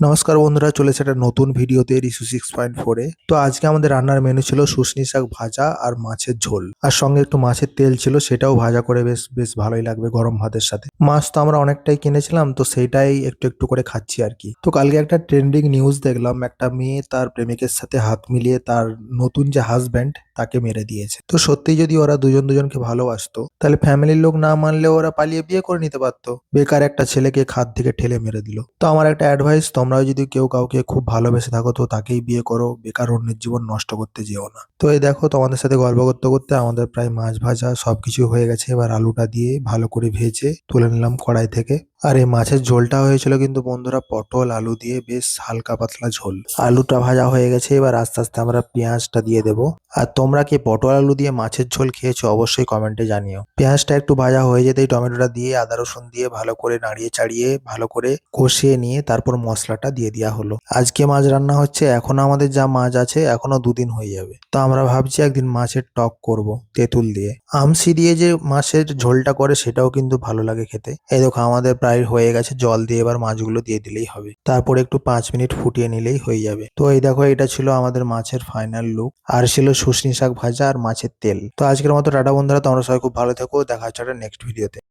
নমস্কার বন্ধুরা, চলেছে একটা নতুন ভিডিওতে রিসু 6.4 এ। তো আজকে আমাদের রান্নার মেনু ছিল শুশনি শাক ভাজা আর মাছের ঝোল, আর সঙ্গে একটু মাছের তেল ছিল, সেটাও ভাজা করে বেশ বেশ ভালোই লাগবে গরম ভাতের সাথে। মাছ তো আমরা অনেকটাই কিনেছিলাম, তো সেইটাই একটু একটু করে খাচ্ছি আর কি। তো কালকে একটা ট্রেন্ডিং নিউজ দেখলাম, একটা মেয়ে তার প্রেমিকের সাথে হাত মিলিয়ে তার নতুন যে হাজব্যান্ড তাকে মেরে দিয়েছে। তো সত্যি যদি ওরা দুজন দুজনকে ভালোবাসতো, তাহলে ফ্যামিলির লোক না মানলে ওরা পালিয়ে বিয়ে করে নিতে পারতো। বেকার একটা ছেলেকে খাদ থেকে ঠেলে মেরে দিল। তো আমার একটা অ্যাডভাইস, তোমরাও যদি কেউ কাউকে খুব ভালোবেসে থাকো তো তাকেই বিয়ে করো, বেকার অন্যের জীবন নষ্ট করতে যেও না। তো এই দেখো, তোমাদের সাথে গল্প করতে করতে আমাদের প্রায় মাছ ভাজা সবকিছু হয়ে গেছে। এবার আলুটা দিয়ে ভালো করে ভেজে তুলে নিলাম কড়াই থেকে। আর এই মাছের ঝোলটা হয়েছিল কিন্তু বন্ধুরা পটল আলু দিয়ে, বেশ হালকা পাতলা ঝোল। আলুটা ভাজা হয়ে গেছে, এবার আস্তে আস্তে আমরা পেঁয়াজটা দিয়ে দেবো। আর তোমরা কি পটল আলু দিয়ে মাছের ঝোল খেয়েছো অবশ্যই কমেন্টে জানিও। পেঁয়াজটা একটু ভাজা হয়ে যেতেই টমেটোটা দিয়ে আদা রসুন দিয়ে ভালো করে নাড়িয়ে চাড়িয়ে ভালো করে কষিয়ে নিয়ে তারপর মশলাটা দিয়ে দেওয়া হলো। আজকে মাছ রান্না হচ্ছে, এখনো আমাদের যা মাছ আছে এখনো দুদিন হয়ে যাবে। তো আমরা ভাবছি একদিন মাছের টক করব তেঁতুল দিয়ে। আমসি দিয়ে যে মাছের ঝোলটা করে সেটাও কিন্তু ভালো লাগে খেতে। এই দেখো আমাদের প্রায় হয়ে গেছে, জল দিয়ে এবার মাছগুলো দিয়ে দিলেই হবে। তারপর একটু 5 মিনিট ফুটিয়ে নিলেই হয়ে যাবে। তো এই দেখো, এটা ছিল আমাদের মাছের ফাইনাল লুক। আর ছিল শুশনি শাক ভাজা আর মাছের তেল। তো আজকের মতো টাটা বন্ধুরা, তোমরা সবাই খুব ভালো থেকো, দেখা হচ্ছে একটা নেক্সট ভিডিওতে।